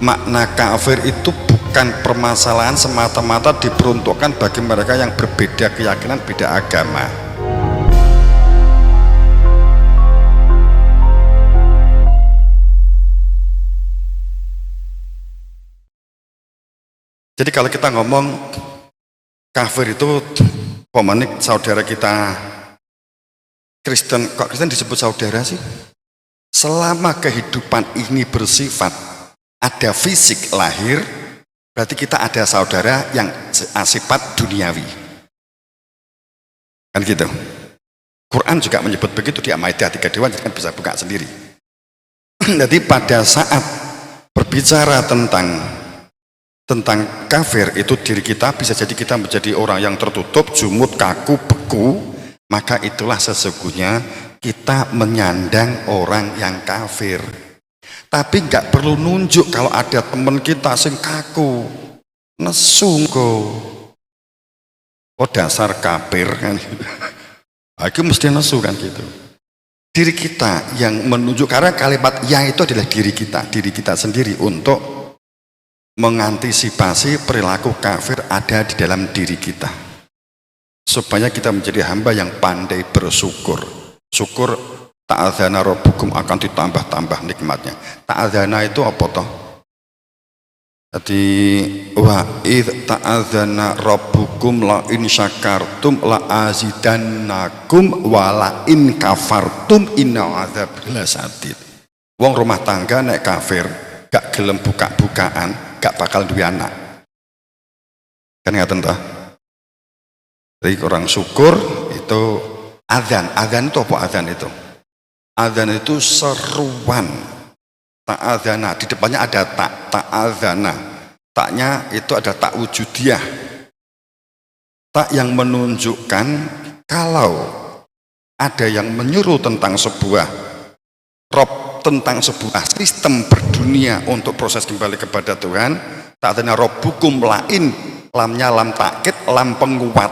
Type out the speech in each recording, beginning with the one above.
makna kafir itu bukan permasalahan semata-mata diperuntukkan bagi mereka yang berbeda keyakinan, beda agama. Jadi kalau kita ngomong kafir itu pemanik saudara kita Kristen, kok Kristen disebut saudara sih? Selama kehidupan ini bersifat ada fisik lahir, berarti kita ada saudara yang sifat duniawi. Kan gitu. Quran juga menyebut begitu di Al-Maidah 32, jadi kan bisa buka sendiri. Jadi pada saat berbicara tentang kafir itu diri kita, bisa jadi kita menjadi orang yang tertutup, jumud, kaku, beku, maka itulah sesungguhnya kita menyandang orang yang kafir. Tapi nggak perlu nunjuk kalau ada teman kita sing kaku, nesu kok, oh dasar kafir kan, aku mesti nesu kan gitu. Diri kita yang menunjuk, karena kalimat ya itu adalah diri kita sendiri untuk mengantisipasi perilaku kafir ada di dalam diri kita, supaya kita menjadi hamba yang pandai bersyukur. Syukur ta'adzana rabbukum akan ditambah-tambah nikmatnya. Ta'adzana itu apa toh? Jadi wa idh ta'adzana rabbukum la in syakartum la azidannakum wa la in kafartum inna adzabi lasadid. Wong rumah tangga nek kafir gak gelem buka-bukaan gak bakal duwe anak. Kan ngaten toh? Jadi orang syukur itu azan. Azan itu apa azan itu? Azan itu seruan. Ta'adzana, di depannya ada ta'adzana. Taknya itu ada tak wujudiyah. Tak yang menunjukkan kalau ada yang menyuruh tentang sebuah tentang sebuah sistem berdunia untuk proses kembali kepada Tuhan. Ta'adzana rabbukum lain, lamnya lam takkid, lam penguat.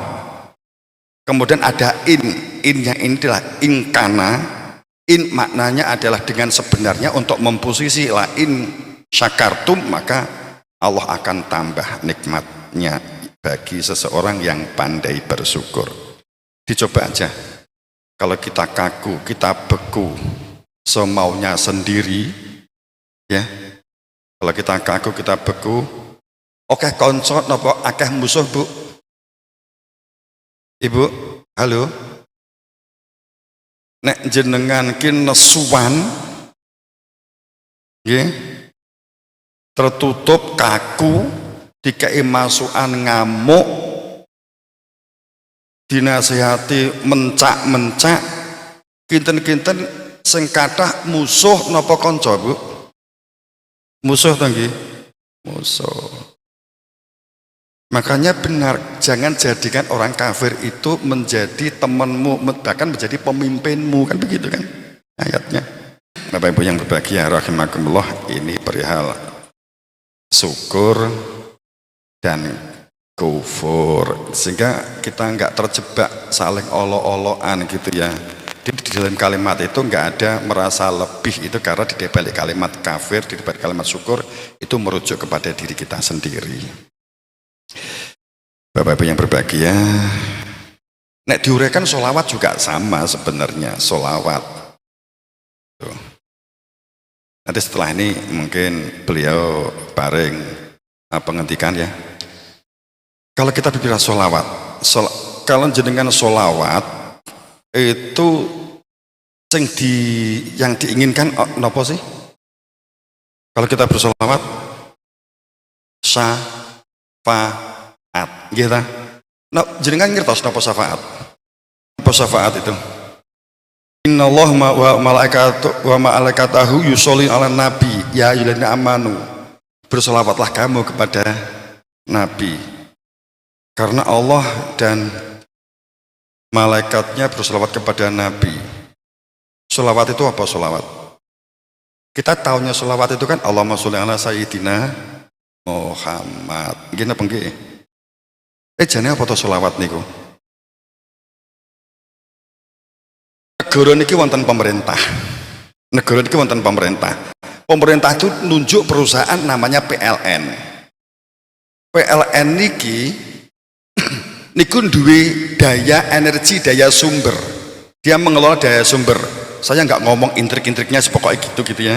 Kemudian ada innya ini adalah inkana. In maknanya adalah dengan sebenarnya untuk memposisi lain syakartum, maka Allah akan tambah nikmatnya bagi seseorang yang pandai bersyukur. Dicoba aja, kalau kita kaku, kita beku semaunya sendiri, ya. Kalau kita kaku, kita beku, oke konco nopo akeh musuh bu, ibu, halo. Nek jenengan ki nesuan, nggih, tertutup kaku, dikai masukan ngamuk, dinasihati mencak-mencak, kinten-kinten sing kathah musuh napa kanca, Bu? Musuh to nggih? Musuh. Makanya benar, jangan jadikan orang kafir itu menjadi temanmu, bahkan menjadi pemimpinmu, kan begitu kan ayatnya. Bapak Ibu yang berbahagia rahimakumullah, ini perihal syukur dan kufur, sehingga kita nggak terjebak saling olo-oloan gitu ya. Di dalam kalimat itu nggak ada merasa lebih, itu karena di balik kalimat kafir, di balik kalimat syukur itu merujuk kepada diri kita sendiri. Bapak Ibu yang berbahagia, nek diuraikan sholawat juga sama sebenarnya, sholawat. Tuh. Nanti setelah ini mungkin beliau bareng penghentikan ya. Kalau kita bicara sholawat, kalau jenengan sholawat itu yang diinginkan apa sih? Kalau kita bersolawat syafaat, gitu. Nah, jenengan ngertos napa syafaat? Apa syafaat itu? Innallah wa malaikatahu yushollin ala nabi ya ayyuhalladzina amanu. Bersolawatlah kamu kepada Nabi. Karena Allah dan malaikatnya bersolawat kepada Nabi. Solawat itu apa solawat? Kita tahunya solawat itu kan Allahumma sholli ala sayyidina Muhammad. Gini apa nggih? Jane apa to solawat niku? Negara niki wonten pemerintah. Negara niki wonten pemerintah. pemerintah itu nunjuk perusahaan namanya PLN. PLN niki niku duwe daya energi, daya sumber. Dia mengelola daya sumber. Saya nggak ngomong intrik-intriknya, pokoknya gitu ya.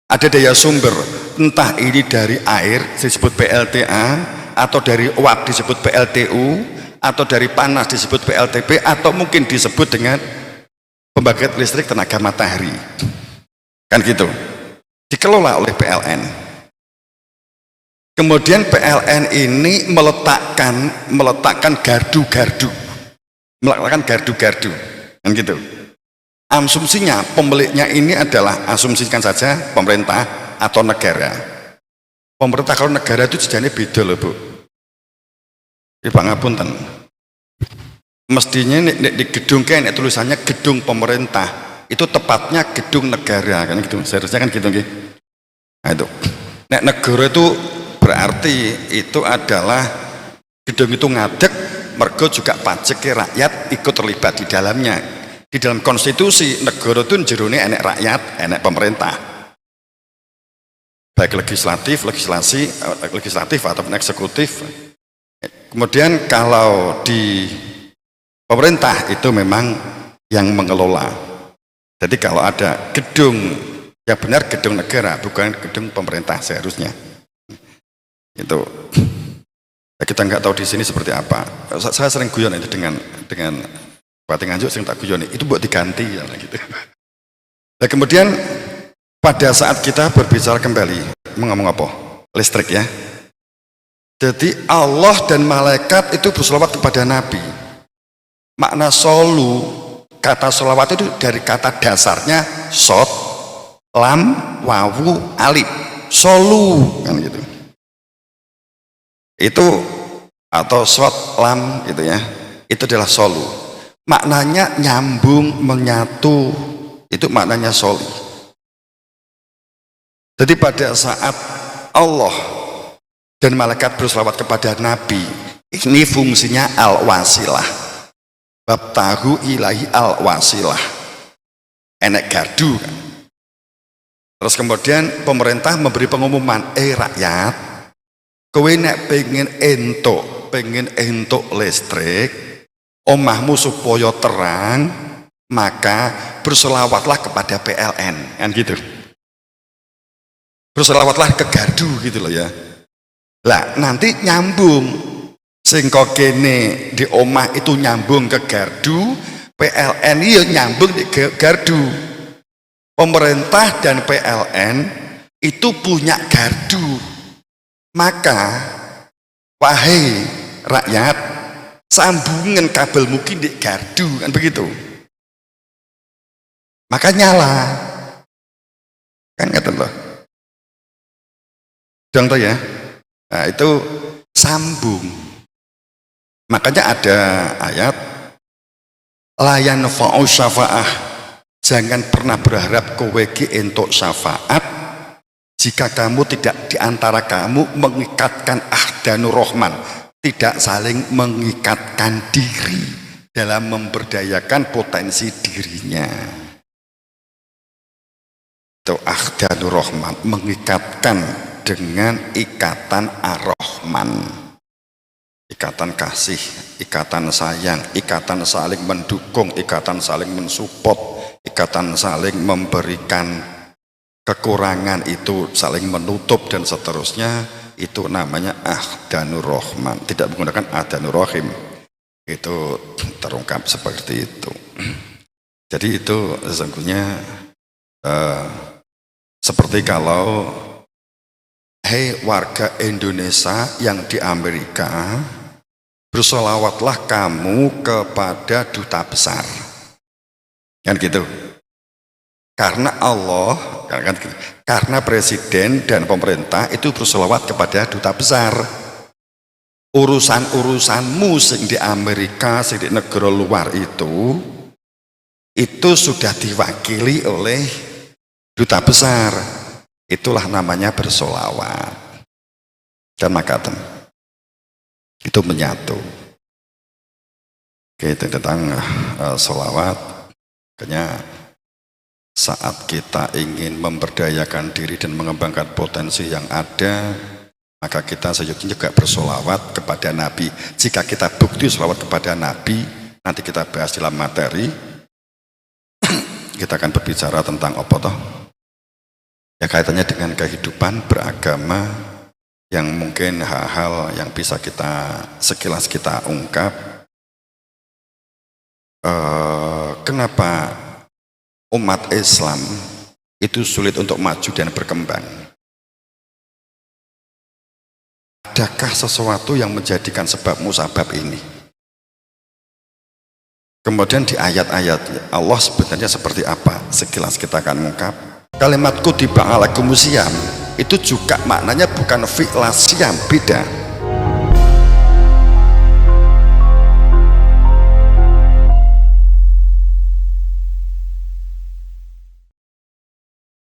Ada daya sumber, entah ini dari air disebut PLTA, atau dari uap disebut PLTU, atau dari panas disebut PLTP, atau mungkin disebut dengan pembangkit listrik tenaga matahari. Kan gitu. Dikelola oleh PLN. Kemudian PLN ini meletakkan gardu-gardu, kan gitu. Asumsinya pemiliknya ini adalah, asumsikan saja pemerintah atau negara. Pemerintah kalau negara itu sebenarnya beda loh Bu. Ini pangapunten. Mestinya di gedung kayak tulisannya gedung pemerintah, itu tepatnya gedung negara kan gitu. Seharusnya kan gitu gitu. Nah itu. Nek negara itu berarti itu adalah gedung itu ngadeg, mergo juga pajak rakyat ikut terlibat di dalamnya. Di dalam konstitusi negara itu jerone enek rakyat, enek pemerintah. Baik legislatif ataupun eksekutif. Kemudian kalau di pemerintah itu memang yang mengelola. Jadi kalau ada gedung yang benar gedung negara, bukan gedung pemerintah seharusnya. Itu kita nggak tahu di sini seperti apa. Saya sering guyon itu dengan Bupati Nganjuk, sering tak guyon itu buat diganti ya gitu. Nah kemudian pada saat kita berbicara kembali ngomong apa? Listrik ya. Jadi Allah dan malaikat itu berselawat kepada Nabi. Makna solu, kata selawat itu dari kata dasarnya sod, lam, wawu, alif, solu kan gitu. Itu atau sod, lam gitu ya. Itu adalah solu. Maknanya nyambung, menyatu, itu maknanya soli. Jadi pada saat Allah dan malaikat berselawat kepada Nabi, ini fungsinya al-wasilah. Babtahu ilahi al-wasilah. Enek gardu kan. Terus kemudian pemerintah memberi pengumuman, rakyat, kowe nek pengen entuk listrik, omahmu supaya terang, maka berselawatlah kepada PLN kan gitu. Berselawatlah ke gardu gitu loh ya. Lah nanti nyambung sing kok kene di omah itu nyambung ke gardu, PLN iya nyambung di gardu. Pemerintah dan PLN itu punya gardu. Maka wahai rakyat, sambungan kabel mungkin di gardu kan begitu. Maka nyala. Kan kata loh. Contoh ya. Nah, itu sambung. Makanya ada ayat layan fa'u syafa'ah, jangan pernah berharap kowe ki entuk syafaat jika kamu tidak diantara kamu mengikatkan ahdanur rahman, tidak saling mengikatkan diri dalam memberdayakan potensi dirinya. Itu ahdanur rahman, mengikatkan dengan ikatan ar-Rahman, ikatan kasih, ikatan sayang, ikatan saling mendukung, ikatan saling mensupport, ikatan saling memberikan kekurangan itu saling menutup dan seterusnya. Itu namanya ahdanur Rahman, tidak menggunakan ahdanur Rahim. Itu terungkap seperti itu. Jadi itu sesungguhnya seperti kalau hei warga Indonesia yang di Amerika, bersolawatlah kamu kepada duta besar kan gitu. Karena Allah kan, karena presiden dan pemerintah itu bersolawat kepada duta besar. Urusan-urusanmu sing di Amerika, sing di negara luar itu sudah diwakili oleh duta besar. Itulah namanya bersolawat. Dan makaten itu menyatu. Oke, itu tentang solawat. Makanya Saat kita ingin memberdayakan diri dan mengembangkan potensi yang ada, maka kita seyogianya juga bersolawat kepada Nabi. Jika kita bukti solawat kepada Nabi, nanti kita bahas dalam materi, kita akan berbicara tentang apa toh? Ya kaitannya dengan kehidupan beragama, yang mungkin hal-hal yang bisa kita sekilas kita ungkap. Kenapa umat Islam itu sulit untuk maju dan berkembang? Adakah sesuatu yang menjadikan sebab musabab ini? Kemudian di ayat-ayat Allah sebenarnya seperti apa? Sekilas kita akan mengungkap. Kalimat kutiba alaikumus syiyam itu juga maknanya bukan fi'la syiyam, beda.